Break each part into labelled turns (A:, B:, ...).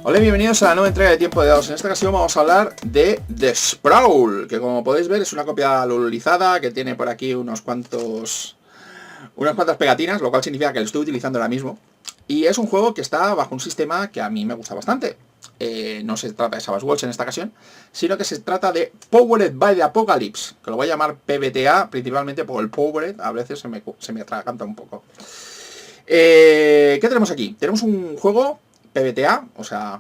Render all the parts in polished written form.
A: Hola y bienvenidos a la nueva entrega de Tiempo de Dados. En esta ocasión vamos a hablar de The Sprawl, que como podéis ver es una copia lulizada que tiene por aquí unas cuantas pegatinas, lo cual significa que lo estoy utilizando ahora mismo. Y es un juego que está bajo un sistema que a mí me gusta bastante. No se trata de Savage Worlds en esta ocasión, sino que se trata de Powered by the Apocalypse, que lo voy a llamar PBTA, principalmente por el Powered, a veces se me atraganta un poco. ¿Qué tenemos aquí? Tenemos un juego PBTA, o sea,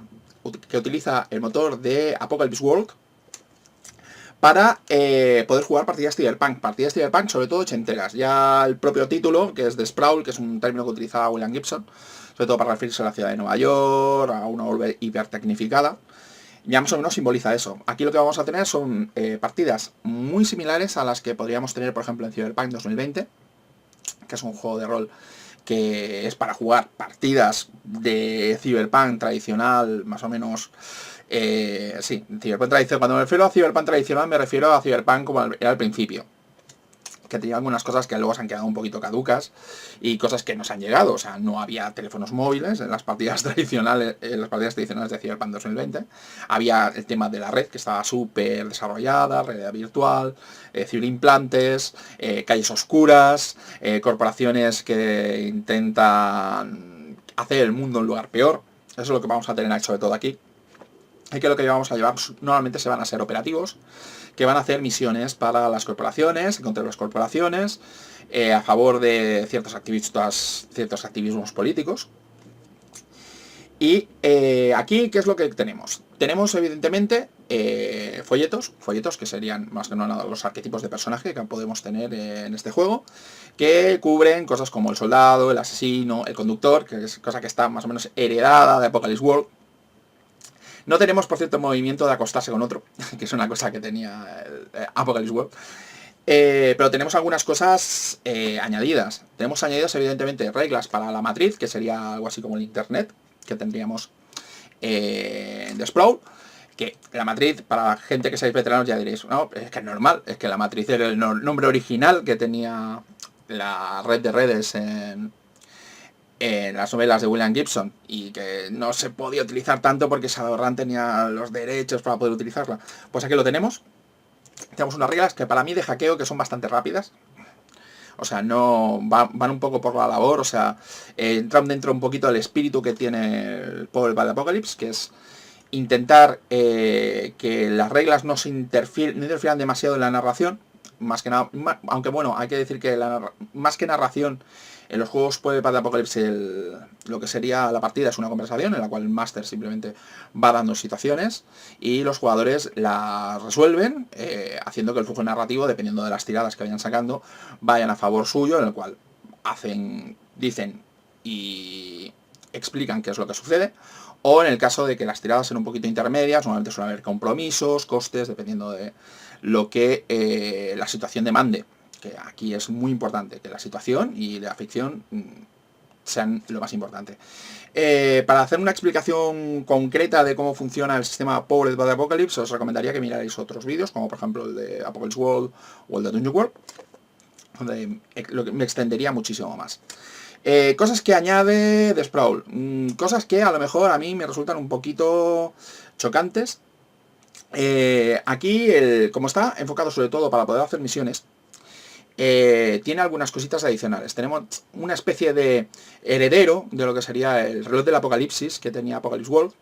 A: que utiliza el motor de Apocalypse World para poder jugar partidas Cyberpunk. Partidas Cyberpunk, sobre todo ochenteras. Ya el propio título, que es The Sprawl, que es un término que utilizaba William Gibson, sobre todo para referirse a la ciudad de Nueva York, a una orbe hipertecnificada, ya más o menos simboliza eso. Aquí lo que vamos a tener son partidas muy similares a las que podríamos tener, por ejemplo, en Cyberpunk 2020, que es un juego de rol que es para jugar partidas de Cyberpunk tradicional, más o menos. Sí, Cyberpunk tradicional. Cuando me refiero a Cyberpunk tradicional me refiero a Cyberpunk como era al principio, que tenía algunas cosas que luego se han quedado un poquito caducas y cosas que nos han llegado. O sea, no había teléfonos móviles en las partidas tradicionales, de Cyberpunk 2020. Había el tema de la red, que estaba súper desarrollada, realidad virtual, ciberimplantes, calles oscuras, corporaciones que intentan hacer el mundo un lugar peor. Eso es lo que vamos a tener sobre todo aquí. Y que lo que vamos a llevar normalmente se van a ser operativos, que van a hacer misiones para las corporaciones, contra las corporaciones, a favor de ciertos activismos políticos. Y aquí, ¿qué es lo que tenemos? Tenemos evidentemente folletos, que serían más que nada los arquetipos de personaje que podemos tener en este juego, que cubren cosas como el soldado, el asesino, el conductor, que es cosa que está más o menos heredada de Apocalypse World. No tenemos, por cierto, movimiento de acostarse con otro, que es una cosa que tenía el Apocalypse World. Pero tenemos algunas cosas añadidas. Tenemos añadidas, evidentemente, reglas para la matriz, que sería algo así como el internet, que tendríamos de Sprawl. Que la matriz, para la gente que seáis veteranos ya diréis, no, es que es normal, es que la matriz era el nombre original que tenía la red de redes en las novelas de William Gibson, y que no se podía utilizar tanto porque Shadowrun tenía los derechos para poder utilizarla. Pues aquí lo tenemos. Tenemos unas reglas que para mí de hackeo que son bastante rápidas. O sea, no van un poco por la labor. O sea, entran dentro un poquito del espíritu que tiene el Powered by the Apocalypse, que es intentar que las reglas no interfieran demasiado en la narración. Más que nada, aunque bueno, hay que decir que más que narración, en los juegos Powered by the Apocalypse lo que sería la partida es una conversación en la cual el máster simplemente va dando situaciones y los jugadores las resuelven, haciendo que el flujo narrativo, dependiendo de las tiradas que vayan sacando, vayan a favor suyo, en el cual dicen y explican qué es lo que sucede. O en el caso de que las tiradas sean un poquito intermedias, normalmente suelen haber compromisos, costes, dependiendo de lo que la situación demande. Que aquí es muy importante que la situación y la ficción sean lo más importante. Para hacer una explicación concreta de cómo funciona el sistema Powered by the Apocalypse, os recomendaría que mirarais otros vídeos, como por ejemplo el de Apocalypse World o el de Dungeon World, donde me extendería muchísimo más. Cosas que añade The Sprawl, cosas que a lo mejor a mí me resultan un poquito chocantes. Aquí, como está enfocado sobre todo para poder hacer misiones, tiene algunas cositas adicionales. Tenemos una especie de heredero de lo que sería el reloj del apocalipsis que tenía Apocalypse World,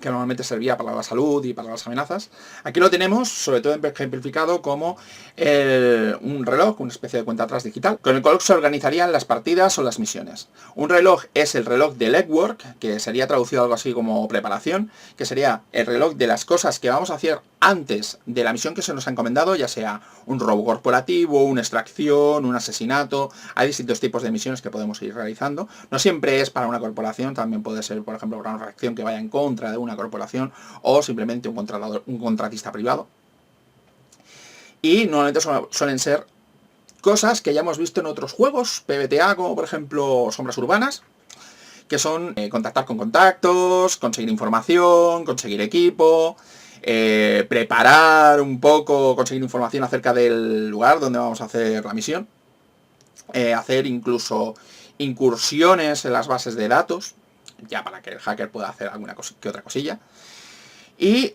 A: que normalmente servía para la salud y para las amenazas. Aquí lo tenemos, sobre todo ejemplificado como un reloj, una especie de cuenta atrás digital, con el cual se organizarían las partidas o las misiones. Un reloj es el reloj de legwork, que sería traducido algo así como preparación, que sería el reloj de las cosas que vamos a hacer antes de la misión que se nos ha encomendado, ya sea un robo corporativo, una extracción, un asesinato. Hay distintos tipos de misiones que podemos ir realizando. No siempre es para una corporación, también puede ser, por ejemplo, una reacción que vaya en contra de una corporación o simplemente un contratista privado. Y normalmente suelen ser cosas que ya hemos visto en otros juegos PBTA, como por ejemplo Sombras Urbanas, que son contactar con contactos, conseguir información, conseguir equipo, preparar un poco, conseguir información acerca del lugar donde vamos a hacer la misión, hacer incluso incursiones en las bases de datos, ya para que el hacker pueda hacer alguna que otra cosilla. Y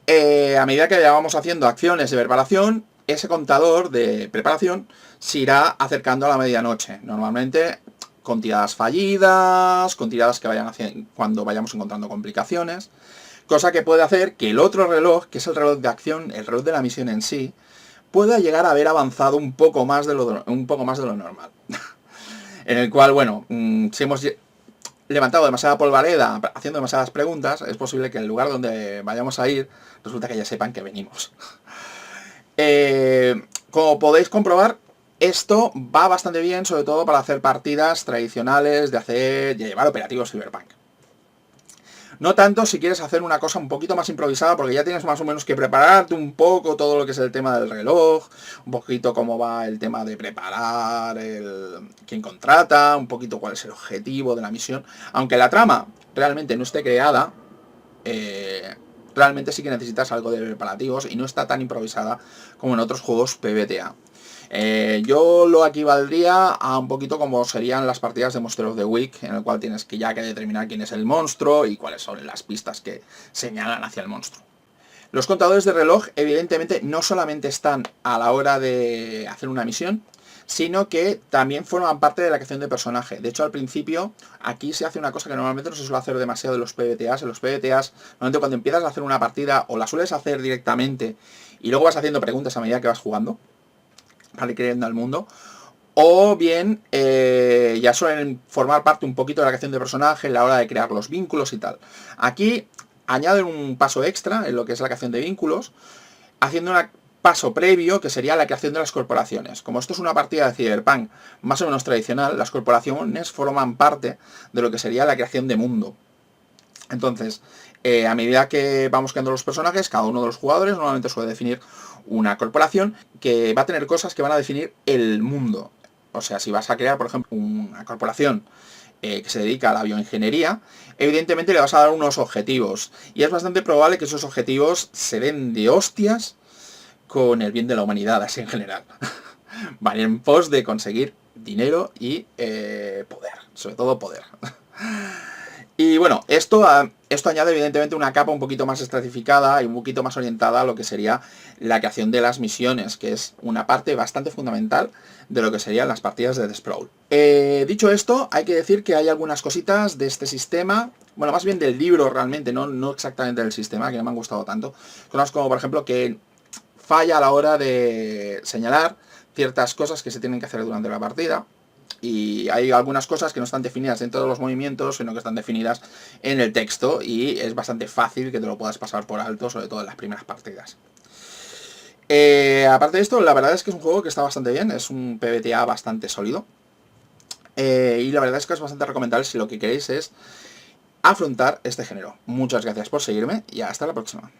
A: a medida que vayamos haciendo acciones de preparación, ese contador de preparación se irá acercando a la medianoche. Normalmente con tiradas fallidas, con tiradas que vayan haciendo cuando vayamos encontrando complicaciones. Cosa que puede hacer que el otro reloj, que es el reloj de acción, el reloj de la misión en sí, pueda llegar a haber avanzado un poco más de lo normal. En el cual, bueno, si hemos levantado demasiada polvareda, haciendo demasiadas preguntas, es posible que el lugar donde vayamos a ir, resulta que ya sepan que venimos. Como podéis comprobar, esto va bastante bien, sobre todo para hacer partidas tradicionales, de llevar operativos Cyberpunk. No tanto si quieres hacer una cosa un poquito más improvisada, porque ya tienes más o menos que prepararte un poco todo lo que es el tema del reloj, un poquito cómo va el tema de preparar quién contrata, un poquito cuál es el objetivo de la misión. Aunque la trama realmente no esté creada, realmente sí que necesitas algo de preparativos y no está tan improvisada como en otros juegos PBTA. Yo lo equivaldría a un poquito como serían las partidas de Monster of the Week, en el cual tienes que determinar quién es el monstruo y cuáles son las pistas que señalan hacia el monstruo. Los contadores de reloj evidentemente no solamente están a la hora de hacer una misión, sino que también forman parte de la creación de personaje. De hecho, al principio, aquí se hace una cosa que normalmente no se suele hacer demasiado en los PBTAs. En los PBTAs, normalmente cuando empiezas a hacer una partida, o la sueles hacer directamente, y luego vas haciendo preguntas a medida que vas jugando, para ir creyendo al mundo, o bien ya suelen formar parte un poquito de la creación de personaje en la hora de crear los vínculos y tal. Aquí añaden un paso extra en lo que es la creación de vínculos, haciendo un paso previo que sería la creación de las corporaciones. Como esto es una partida de Cyberpunk más o menos tradicional, las corporaciones forman parte de lo que sería la creación de mundo. Entonces, a medida que vamos creando los personajes, cada uno de los jugadores normalmente suele definir una corporación que va a tener cosas que van a definir el mundo. O sea, si vas a crear, por ejemplo, una corporación que se dedica a la bioingeniería, evidentemente le vas a dar unos objetivos. Y es bastante probable que esos objetivos se den de hostias con el bien de la humanidad, así en general. Van en pos de conseguir dinero y poder, sobre todo poder. Y bueno, esto añade evidentemente una capa un poquito más estratificada y un poquito más orientada a lo que sería la creación de las misiones, que es una parte bastante fundamental de lo que serían las partidas de The Sprawl. Dicho esto, hay que decir que hay algunas cositas de este sistema, bueno, más bien del libro realmente, no exactamente del sistema, que no me han gustado tanto. Cosas como, por ejemplo, que falla a la hora de señalar ciertas cosas que se tienen que hacer durante la partida. Y hay algunas cosas que no están definidas dentro de los movimientos, sino que están definidas en el texto y es bastante fácil que te lo puedas pasar por alto, sobre todo en las primeras partidas. Aparte de esto, la verdad es que es un juego que está bastante bien, es un PBTA bastante sólido. Y la verdad es que es bastante recomendable si lo que queréis es afrontar este género. Muchas gracias por seguirme y hasta la próxima.